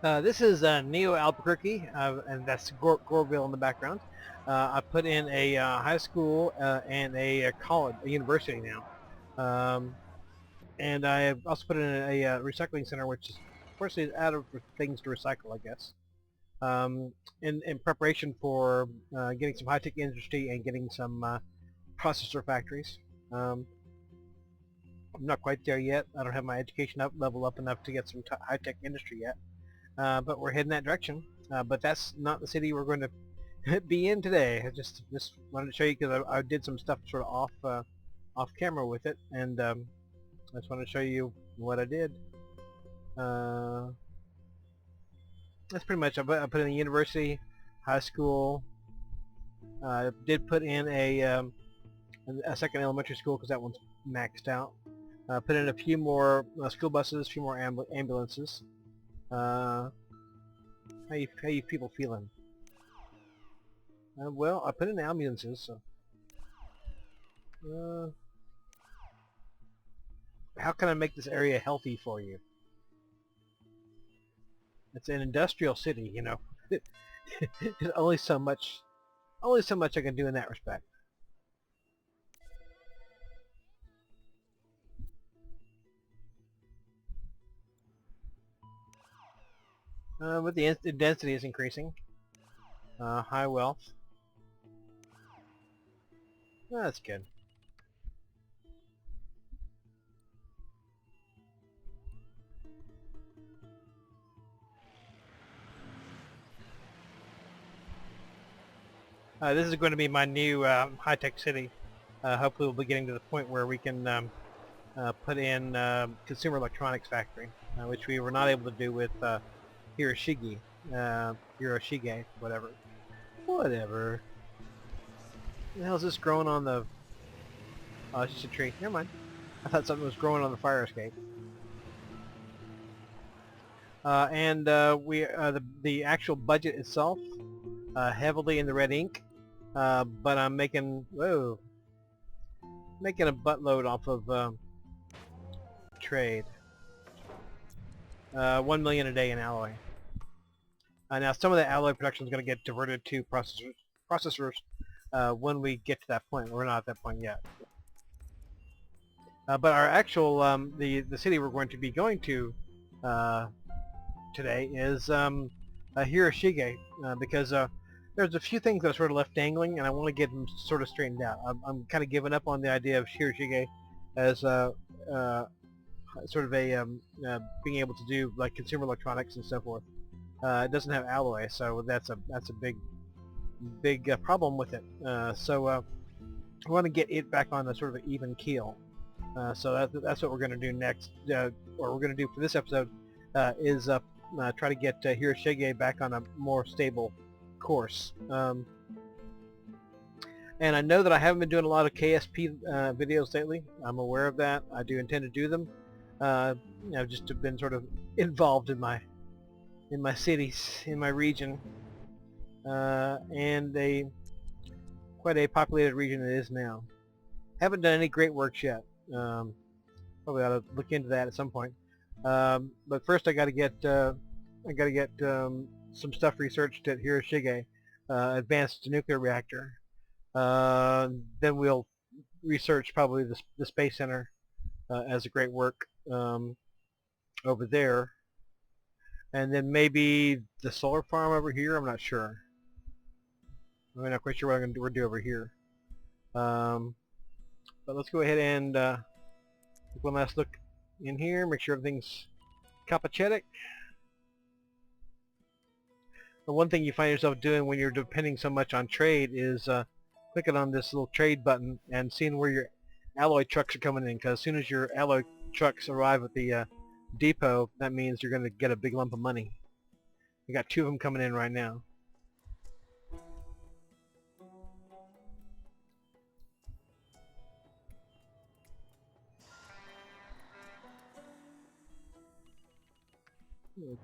This is Neo Albuquerque, and that's Goreville in the background. I put in a high school and a college, a university now. And I also put in a recycling center, which is, unfortunately, is out of things to recycle, I guess. In preparation for getting some high-tech industry and getting some processor factories. I'm not quite there yet. I don't have my education level up enough to get some high-tech industry yet. But we're heading that direction. But that's not the city we're going to be in today. I just wanted to show you because I did some stuff sort of off camera with it, and I just wanted to show you what I did. That's pretty much. I put in a university, high school. I did put in a second elementary school because that one's maxed out. Put in a few more school buses, a few more ambulances. How you people feeling? Well, I put in ambulances, so... how can I make this area healthy for you? It's an industrial city, you know. There's only so much I can do in that respect. But the density is increasing. High wealth. That's good. This is going to be my new high-tech city. Hopefully we'll be getting to the point where we can put in consumer electronics factory, which we were not able to do with Hiroshige, whatever. Whatever. The hell is this growing on the... Oh, it's just a tree. Never mind. I thought something was growing on the fire escape. The actual budget itself, heavily in the red ink, but I'm making a buttload off of trade. 1 million a day in alloy. Now some of the alloy production is going to get diverted to processors when we get to that point. We're not at that point yet. But our actual the city we're going to be going to today is Hiroshige, because there's a few things that are sort of left dangling, and I want to get them sort of straightened out. I'm kind of giving up on the idea of Hiroshige as sort of a being able to do like consumer electronics and so forth. It doesn't have alloy, so that's a big problem with it. So I want to get it back on a sort of an even keel. So that's what we're going to do next, or we're going to do for this episode, is try to get Hiroshige back on a more stable course. And I know that I haven't been doing a lot of KSP videos lately. I'm aware of that. I do intend to do them. I've just been sort of involved in my cities, in my region, and quite a populated region it is now. Haven't done any great works yet. Probably ought to look into that at some point. But first, I got to get some stuff researched at Hiroshige, advanced nuclear reactor. Then we'll research probably the space center as a great work over there, and then maybe the solar farm over here. I'm not sure. I'm not quite sure what I'm going to do over here. But let's go ahead and take one last look in here, make sure everything's copacetic. The one thing you find yourself doing when you're depending so much on trade is clicking on this little trade button and seeing where your alloy trucks are coming in, because as soon as your alloy trucks arrive at the depot, that means you're going to get a big lump of money. We got 2 of them coming in right now.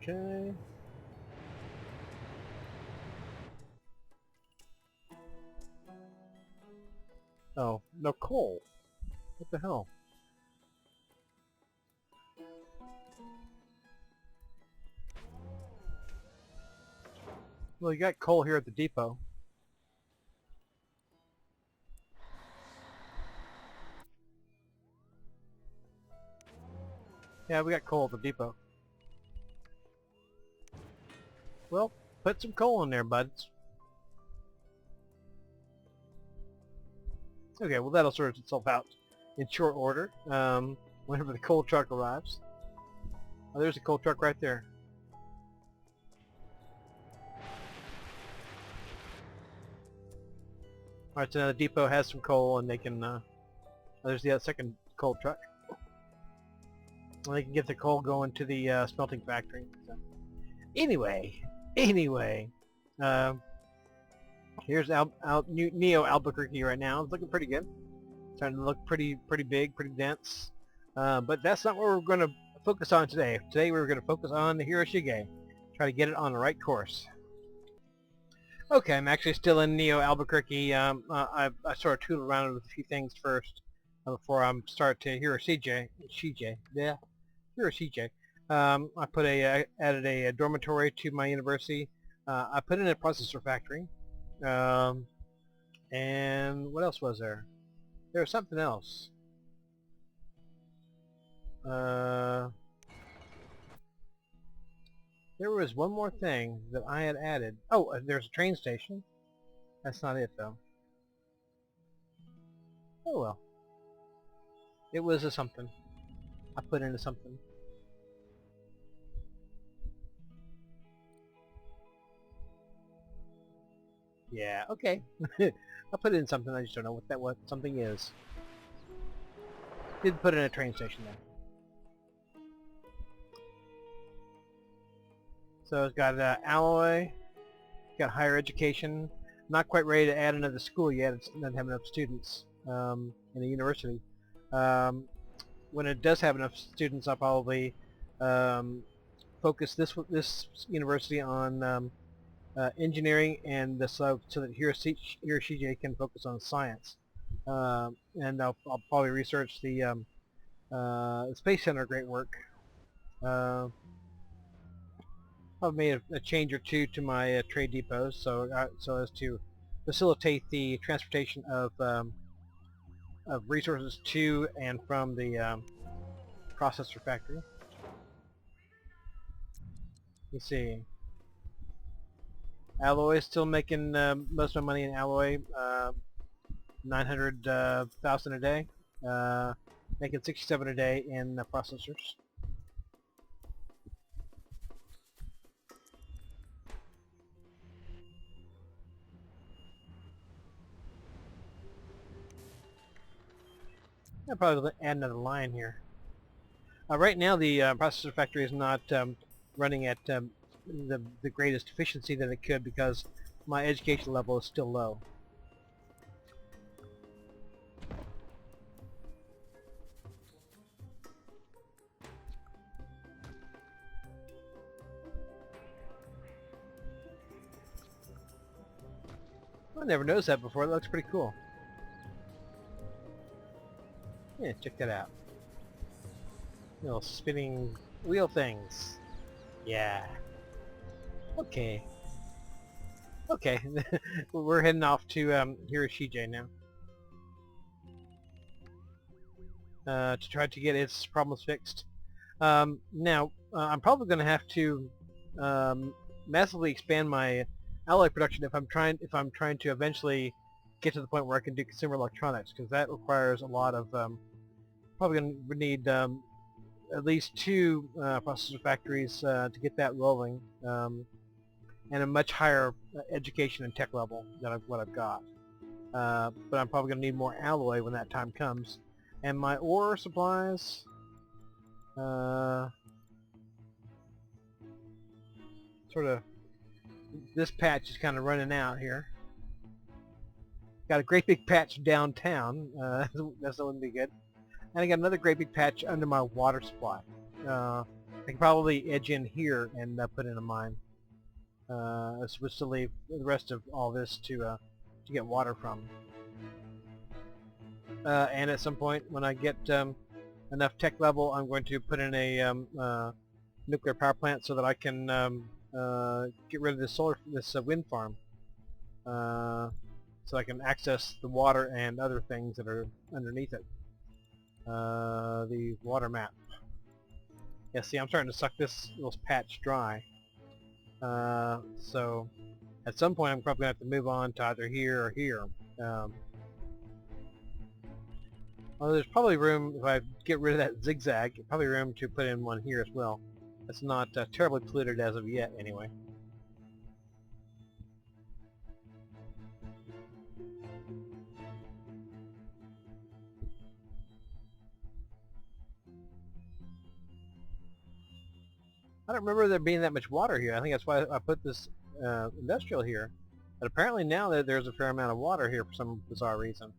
Okay. Oh, no coal. What the hell? Well, you got coal here at the depot. Yeah, we got coal at the depot. Well, put some coal in there, buds. Okay, well that'll sort itself out in short order. Whenever the coal truck arrives. Oh, there's a coal truck right there. Alright, so now the depot has some coal and they can, there's the second coal truck. And they can get the coal going to the smelting factory. So. Anyway, here's Neo Albuquerque right now. It's looking pretty good. Starting to look pretty big, pretty dense. But that's not what we're going to focus on today. Today we're going to focus on the Hiroshige. Try to get it on the right course. Okay, I'm actually still in Neo Albuquerque. I sort of tootled around with a few things first before I start to Hiroshige. Hiroshige. I added a dormitory to my university. I put in a processor factory. And what else was there? There was something else. There was one more thing that I had added. Oh, there's a train station. That's not it, though. Oh well. It was a something. I put into something. Yeah, okay. I put it in something, I just don't know what something is. Did put in a train station there. So it's got alloy, got higher education. Not quite ready to add another school yet. It doesn't have enough students in the university. When it does have enough students, I'll probably focus this university on engineering, and so that Hiroshige can focus on science. And I'll probably research the Space Center. Great work. I've made a change or two to my trade depots, so as to facilitate the transportation of resources to and from the processor factory. You see, alloy still making most of my money in alloy, 900,000 a day, making 67 a day in processors. I'll probably add another line here. Right now the processor factory is not running at the greatest efficiency that it could because my education level is still low. I never noticed that before. That looks pretty cool. Yeah, check that out. Little spinning wheel things. Yeah. Okay. Okay. We're heading off to Hiroshige now. To try to get its problems fixed. Now, I'm probably going to have to massively expand my alloy production if I'm trying to eventually get to the point where I can do consumer electronics, because that requires a lot of probably going to need at least 2 processor factories to get that rolling, and a much higher education and tech level than what I've got. But I'm probably going to need more alloy when that time comes. And my ore supplies, sort of, this patch is kind of running out here. Got a great big patch downtown, that wouldn't be good. And I got another great big patch under my water supply. I can probably edge in here and put in a mine. Which to leave the rest of all this to get water from. And at some point, when I get enough tech level, I'm going to put in a nuclear power plant so that I can get rid of this wind farm, so I can access the water and other things that are underneath it. The water map. Yeah, see, I'm starting to suck this little patch dry. So at some point I'm probably going to have to move on to either here or here. Well, there's probably room, if I get rid of that zigzag, probably room to put in one here as well. It's not terribly polluted as of yet, anyway. I don't remember there being that much water here. I think that's why I put this industrial here. But apparently now that there's a fair amount of water here for some bizarre reason.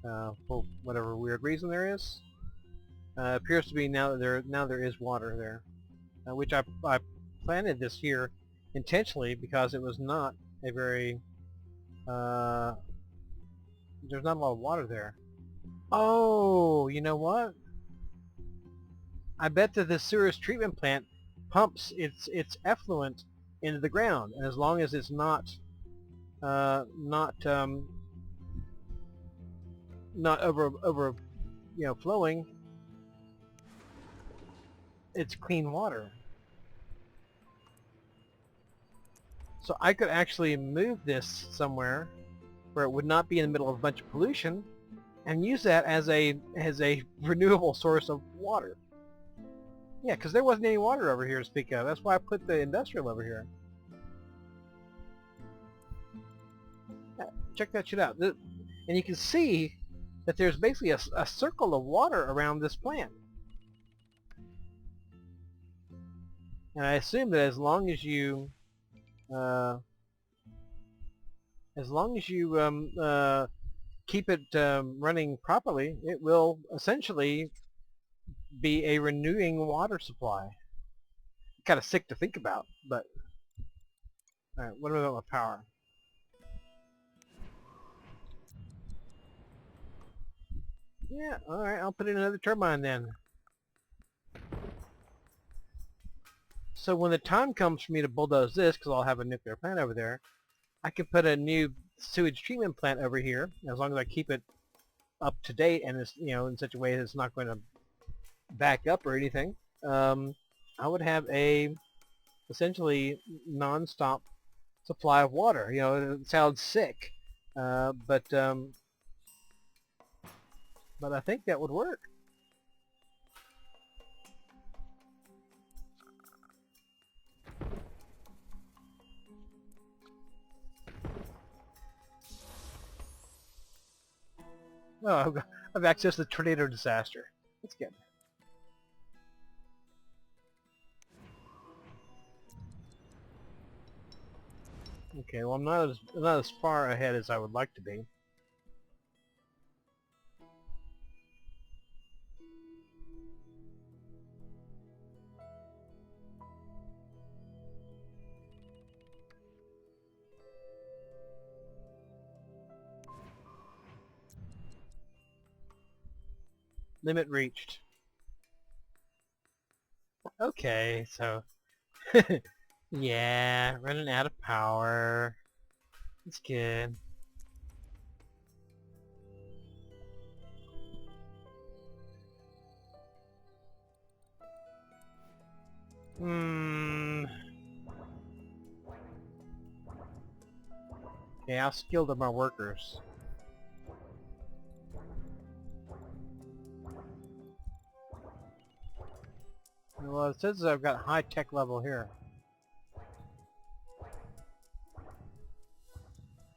For whatever weird reason there is. Appears to be now that there is water there. Which I planted this here intentionally because it was not a very... there's not a lot of water there. Oh, you know what? I bet that the sewage treatment plant pumps its effluent into the ground, and as long as it's not over flowing, it's clean water. So I could actually move this somewhere where it would not be in the middle of a bunch of pollution, and use that as a renewable source of water. Yeah, because there wasn't any water over here to speak of. That's why I put the industrial over here. Yeah, check that shit out. And you can see that there's basically a circle of water around this plant. And I assume that as long as you keep it running properly, it will essentially be a renewing water supply. Kind of sick to think about, but... Alright, what about my power? Yeah, alright, I'll put in another turbine then. So when the time comes for me to bulldoze this, because I'll have a nuclear plant over there, I can put a new sewage treatment plant over here, as long as I keep it up to date and it's, in such a way that it's not going to back up or anything. I would have a essentially non-stop supply of water. It sounds sick, but I think that would work. Oh, I've accessed the tornado disaster. That's good. Okay, well I'm not as far ahead as I would like to be. Limit reached. Okay, so yeah, running out of power. It's good. Okay, how skilled are my workers? Well, it says I've got high tech level here.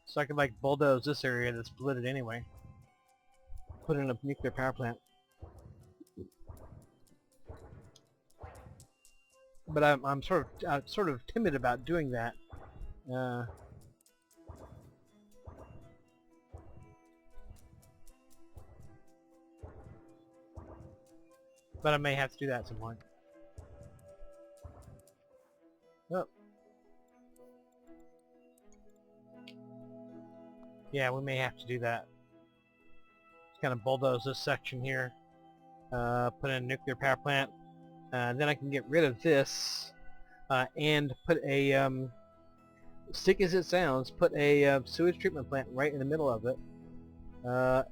So I could like bulldoze this area that's polluted anyway. Put in a nuclear power plant. But I'm sort of timid about doing that. But I may have to do that at some point. Oh. Yeah, we may have to do that. Just kind of bulldoze this section here. Put in a nuclear power plant. Then I can get rid of this and put a sick as it sounds, put a sewage treatment plant right in the middle of it,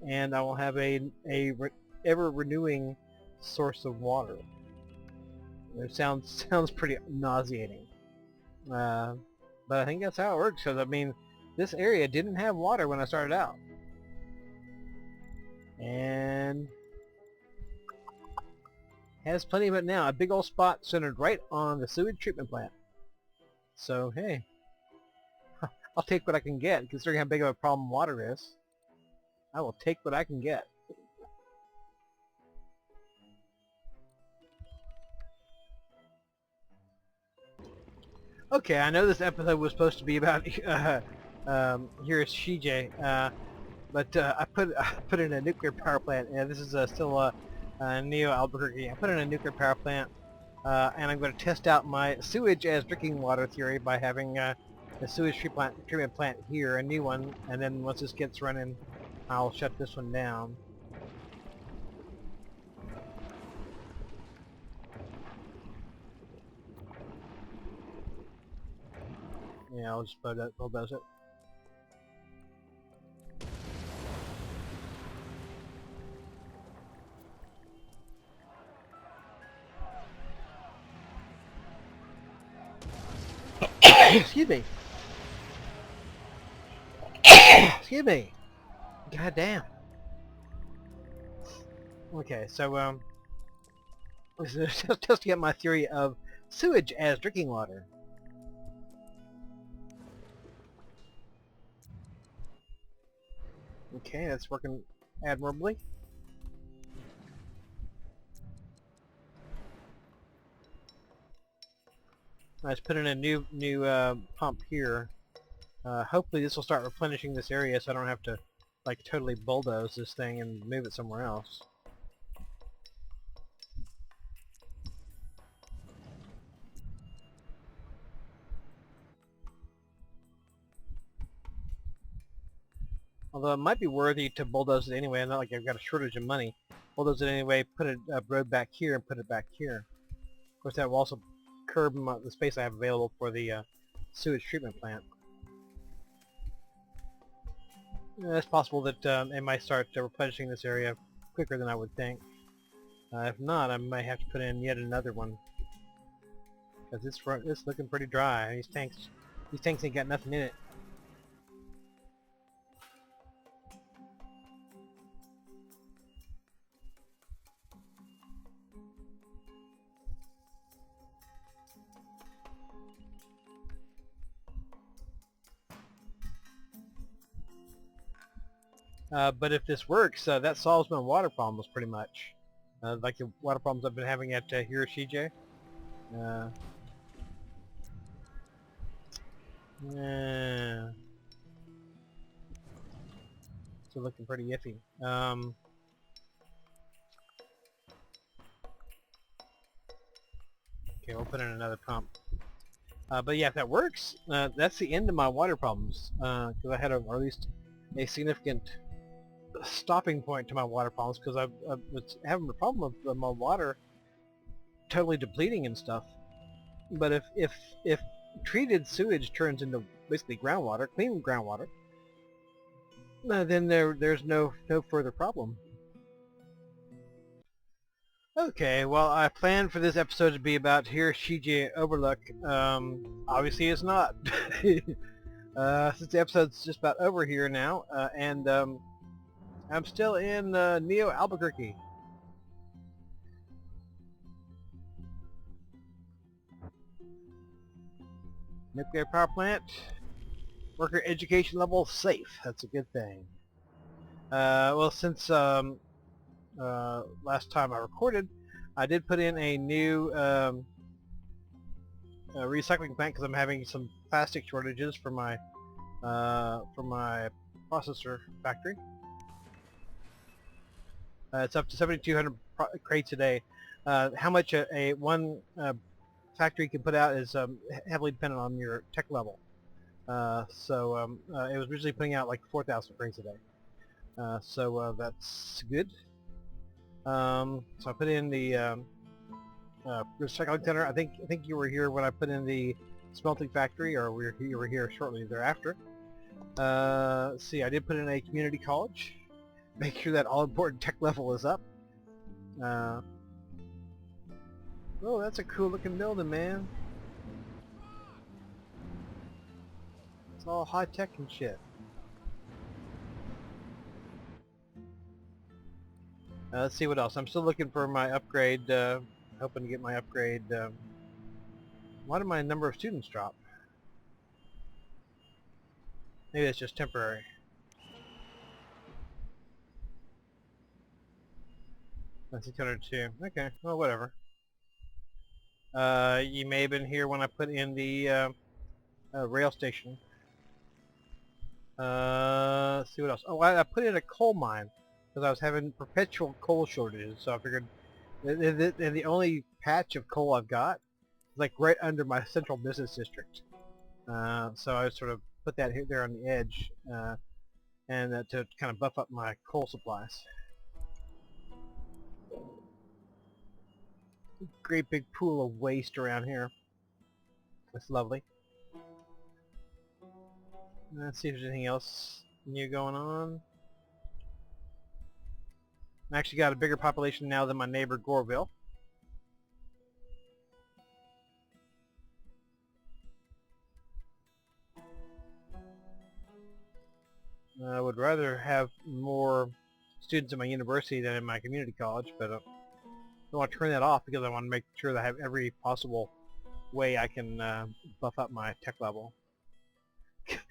and I will have a ever renewing source of water. It sounds pretty nauseating, but I think that's how it works. Because I mean, this area didn't have water when I started out, and has plenty of it now. A big old spot centered right on the sewage treatment plant. So hey, I'll take what I can get, considering how big of a problem water is. I will take what I can get. Okay, I know this episode was supposed to be about Hiroshige, but I put in a nuclear power plant. Yeah, this is still Neo Albuquerque. I put in a nuclear power plant, and I'm going to test out my sewage as drinking water theory by having the sewage treatment plant here, a new one, and then once this gets running, I'll shut this one down. Yeah, I'll just bulldoze it. Excuse me. Excuse me. God damn. Okay, so this is just to get my theory of sewage as drinking water. Okay, that's working admirably. I just put in a new pump here. Hopefully this will start replenishing this area so I don't have to like totally bulldoze this thing and move it somewhere else. Although it might be worthy to bulldoze it anyway. Not like I've got a shortage of money. Bulldoze it anyway, put a road back here and put it back here. Of course that will also curb the space I have available for the sewage treatment plant. It's possible that it might start replenishing this area quicker than I would think. If not, I might have to put in yet another one. Because it's looking pretty dry. These tanks ain't got nothing in it. But if this works, that solves my water problems pretty much. Like the water problems I've been having at Hiroshige. Yeah. Still looking pretty iffy. Okay, we'll put in another pump. But yeah, if that works, that's the end of my water problems. Because I had or at least a significant stopping point to my water problems, because I was having a problem with my water totally depleting and stuff. But if treated sewage turns into basically groundwater, clean groundwater, then there's no further problem. Okay, well, I planned for this episode to be about Hiroshige Overlook. Obviously it's not. Since the episode's just about over here now, and I'm still in Neo Albuquerque. Nuclear power plant. Worker education level safe. That's a good thing. Well, since last time I recorded, I did put in a new recycling plant because I'm having some plastic shortages for my processor factory. It's up to 7,200 crates a day. How much one factory can put out is heavily dependent on your tech level. So it was originally putting out like 4,000 crates a day. So that's good. So I put in the recycling center. I think you were here when I put in the smelting factory, or you were here shortly thereafter. Let's see, I did put in a community college. Make sure that all important tech level is up. Oh, that's a cool looking building, man. It's all high tech and shit. Let's see what else. I'm still looking for my upgrade. Hoping to get my upgrade. Why did my number of students drop? Maybe it's just temporary. That's 602. Okay, well, whatever. You may have been here when I put in the rail station. Let's see what else. Oh, I put in a coal mine because I was having perpetual coal shortages. So I figured, and the only patch of coal I've got is like right under my central business district. So I sort of put that here there on the edge, and to kind of buff up my coal supplies. Great big pool of waste around here. That's lovely. Let's see if there's anything else new going on. I actually got a bigger population now than my neighbor Goreville. I would rather have more students in my university than in my community college, but I don't want to turn that off because I want to make sure that I have every possible way I can buff up my tech level.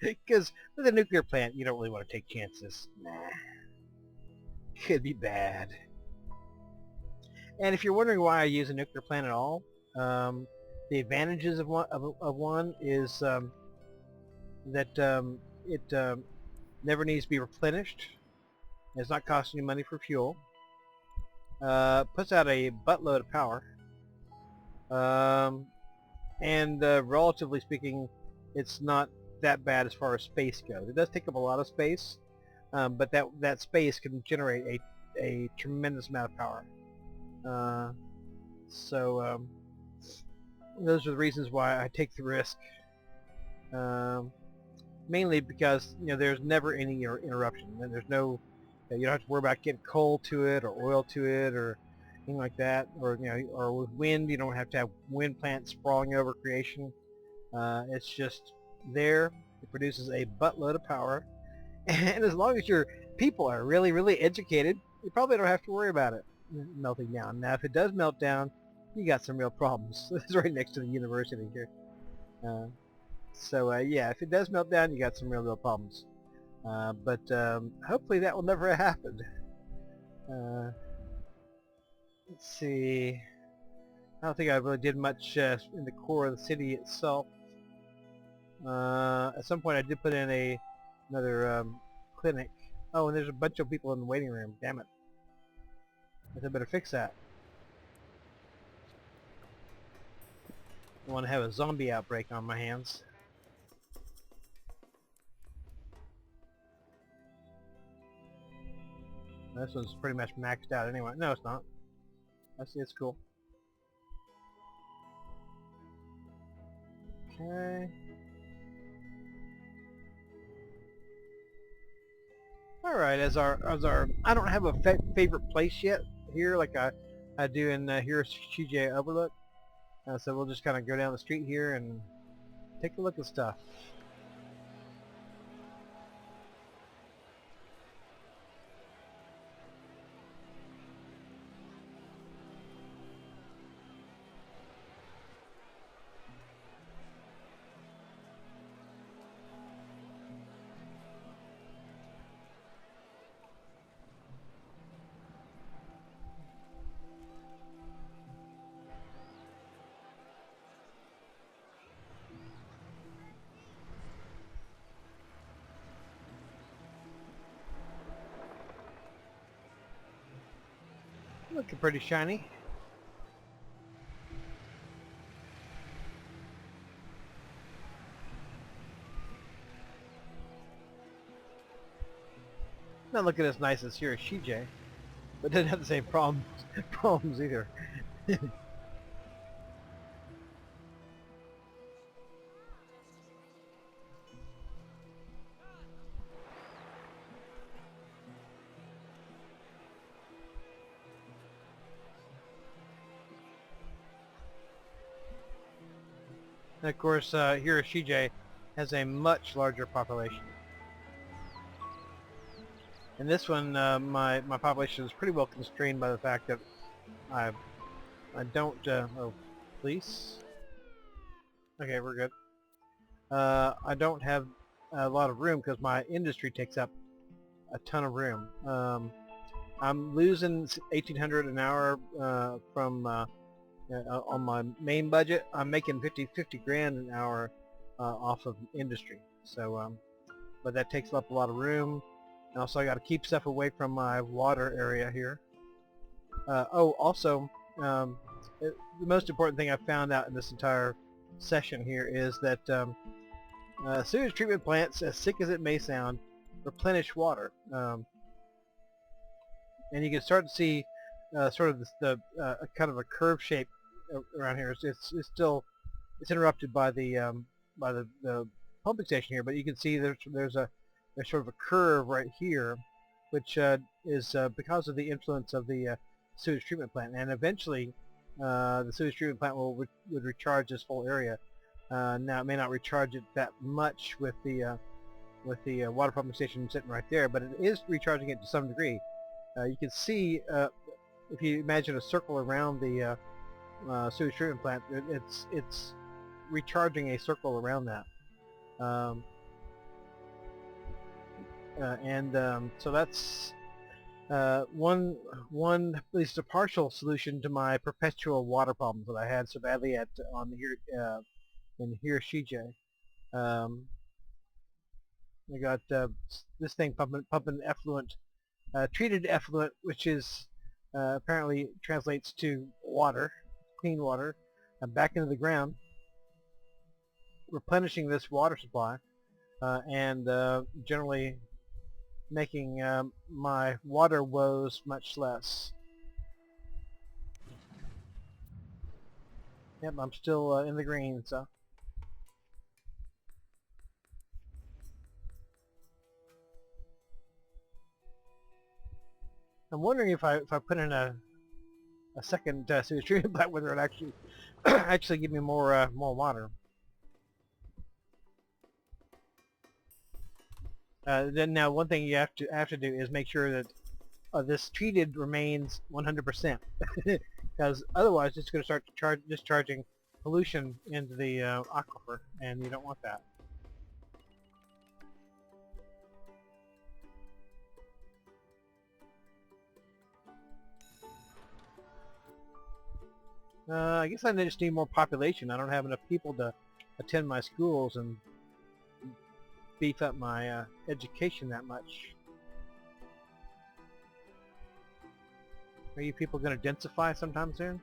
Because with a nuclear plant, you don't really want to take chances. Nah. Could be bad. And if you're wondering why I use a nuclear plant at all, the advantages of one is that it never needs to be replenished. It's not costing you money for fuel. Puts out a buttload of power. And relatively speaking, it's not that bad as far as space goes. It does take up a lot of space, but that space can generate a tremendous amount of power. So those are the reasons why I take the risk. Mainly because there's never any interruption, and there's no you don't have to worry about getting coal to it or oil to it or anything like that, or or with wind you don't have to have wind plants sprawling over creation. It's just there. It produces a buttload of power, and as long as your people are really educated, you probably don't have to worry about it melting down. Now, if it does melt down, you got some real problems. It's right next to the university here. So yeah, if it does melt down, you got some real problems. But hopefully that will never happen. Let's see. I don't think I really did much in the core of the city itself. At some point I did put in another clinic. Oh, and there's a bunch of people in the waiting room. Damn it. I guess I better fix that. I want to have a zombie outbreak on my hands. This one's pretty much maxed out anyway. No, it's not. I see, it's cool. Okay. Alright, as our I don't have a favorite place yet here like I do in Hiroshige Overlook. So we'll just kind of go down the street here and take a look at stuff. Looking pretty shiny. Not looking as nice as Hiroshige, but doesn't have the same problems either. And of course, Hiroshige has a much larger population. And this one, my population is pretty well constrained by the fact that I don't. Oh, police. Okay, we're good. I don't have a lot of room because my industry takes up a ton of room. I'm losing 1,800 an hour from on my main budget. I'm making 50 grand an hour off of industry. So, but that takes up a lot of room. And also, I got to keep stuff away from my water area here. Oh, also, the most important thing I found out in this entire session here is that sewage treatment plants, as sick as it may sound, replenish water. And you can start to see sort of the kind of a curve shape around here. It's interrupted by the pumping station here, but you can see there's sort of a curve right here, which is because of the influence of the sewage treatment plant. And eventually, the sewage treatment plant would recharge this whole area. Now it may not recharge it that much with the water pumping station sitting right there, but it is recharging it to some degree. You can see if you imagine a circle around the sewage treatment plant, it's recharging a circle around that. So that's one at least a partial solution to my perpetual water problems that I had so badly in Hiroshige. I got this thing pumping effluent, treated effluent, which is apparently translates to water, clean water, back into the ground, replenishing this water supply, and generally making my water woes much less. Yep, I'm still in the green, so. I'm wondering if I put in a second sewage treatment plant, whether it actually actually give me more water. Then now one thing you have to do is make sure that this treated remains 100%, because otherwise it's going to start discharging pollution into the aquifer, and you don't want that. I guess I just need more population. I don't have enough people to attend my schools and beef up my education that much. Are you people going to densify sometime soon?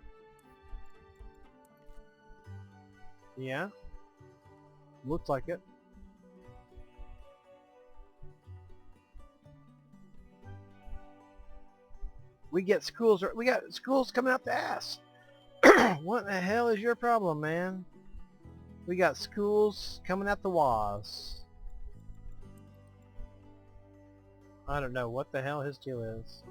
Yeah? Looks like it. We got schools coming out the ass. What the hell is your problem, man? We got schools coming out the waz. I don't know what the hell his deal is.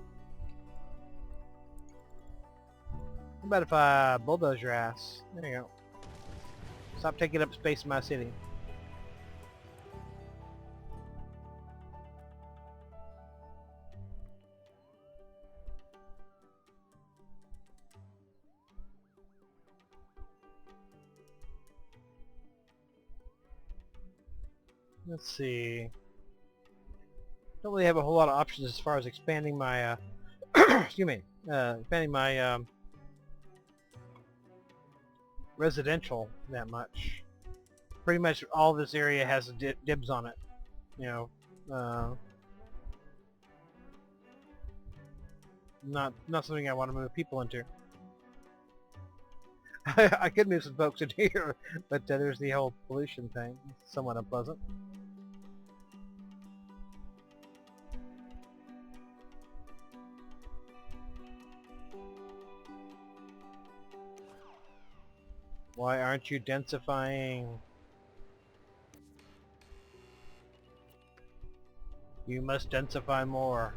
How about if I bulldoze your ass? There you go. Stop taking up space in my city. Let's see. Don't really have a whole lot of options as far as expanding my excuse me, expanding my residential that much. Pretty much all this area has dibs on it. You know, not something I want to move people into. I could move some folks in here, but there's the whole pollution thing. It's somewhat unpleasant. Why aren't you densifying? You must densify more.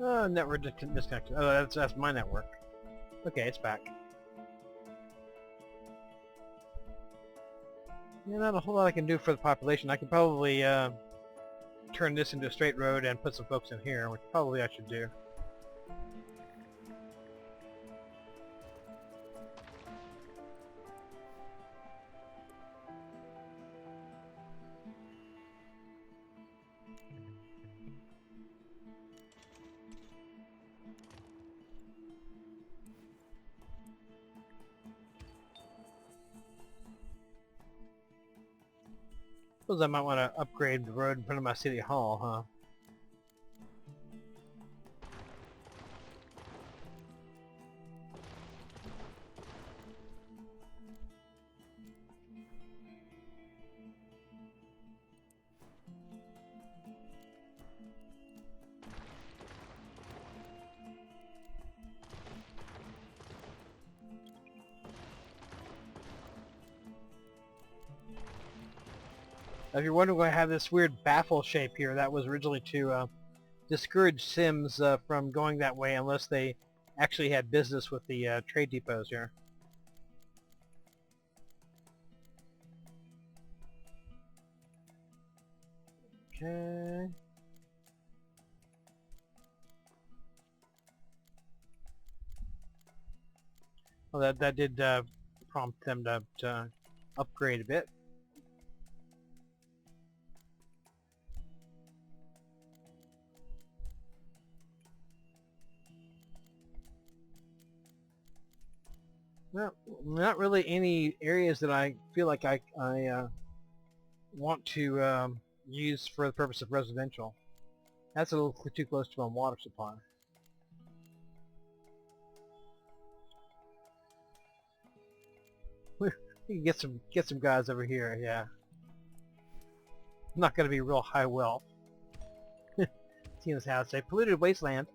Network disconnected. Oh, that's my network. Okay, it's back. Yeah, not a whole lot I can do for the population. I could probably turn this into a straight road and put some folks in here, which probably I should do. Suppose I might want to upgrade the road in front of my city hall, huh? If you're wondering why I have this weird baffle shape here, that was originally to discourage Sims from going that way unless they actually had business with the trade depots here. Okay. Well, that did prompt them to upgrade a bit. Well, not really any areas that I feel like I want to use for the purpose of residential. That's a little too close to my water supply. We can get some guys over here, yeah. Not going to be real high wealth. Seeing as how it's a polluted wasteland.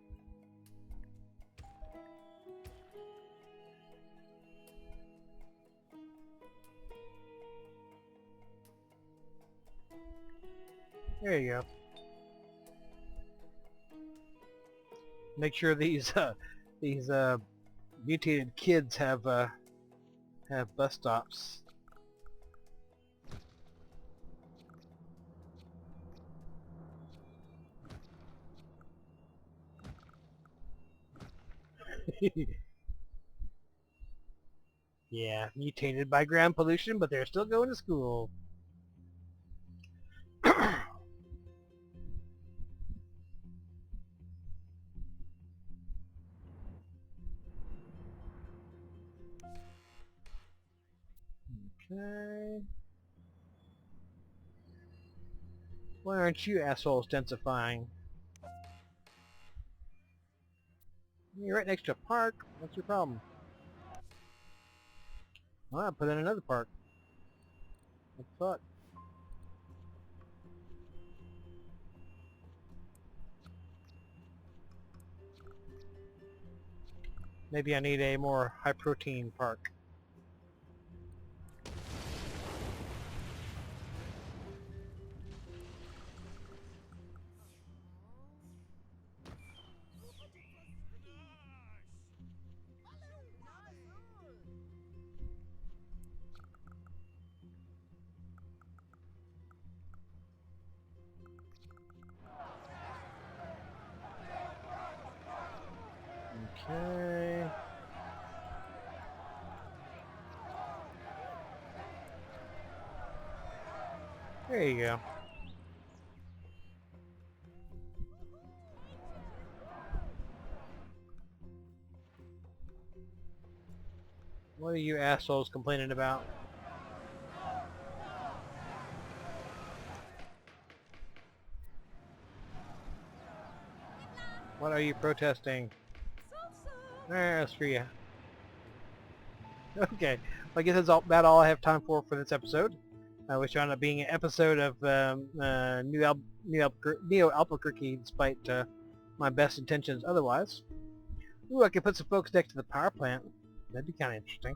There you go. Make sure these mutated kids have bus stops. Yeah, mutated by ground pollution, but they're still going to school. Okay. Why aren't you assholes densifying? You're right next to a park. What's your problem? Well, I'll put in another park. What the fuck? Maybe I need a more high-protein park. Okay. There you go. What are you assholes complaining about? What are you protesting? Screw you. Okay, well, I guess that's about all I have time for this episode, which wound up being an episode of Neo Albuquerque, despite my best intentions otherwise. Ooh, I could put some folks next to the power plant. That'd be kind of interesting.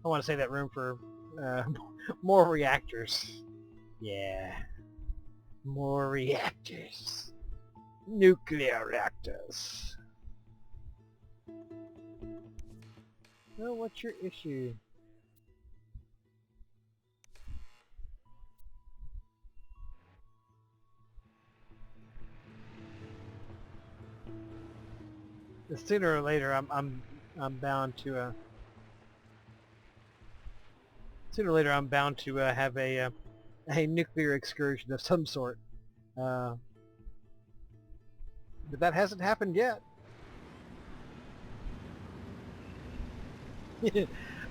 I want to save that room for more reactors. Yeah, more reactors. nuclear reactors. Well, what's your issue? Sooner or later, I'm bound to sooner or later I'm bound to have a nuclear excursion of some sort. But that hasn't happened yet.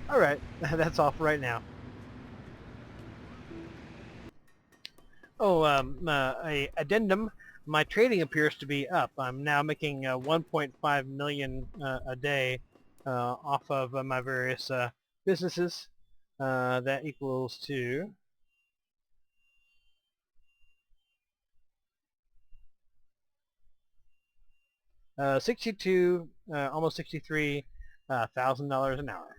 All right, that's all for right now. Oh, a addendum. My trading appears to be up. I'm now making 1.5 million a day off of my various businesses. That equals to 62, almost 63 $1,000 an hour.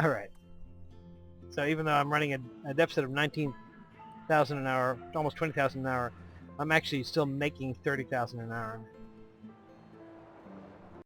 All right. So even though I'm running a deficit of 19,000 an hour, almost 20,000 an hour, I'm actually still making 30,000 an hour.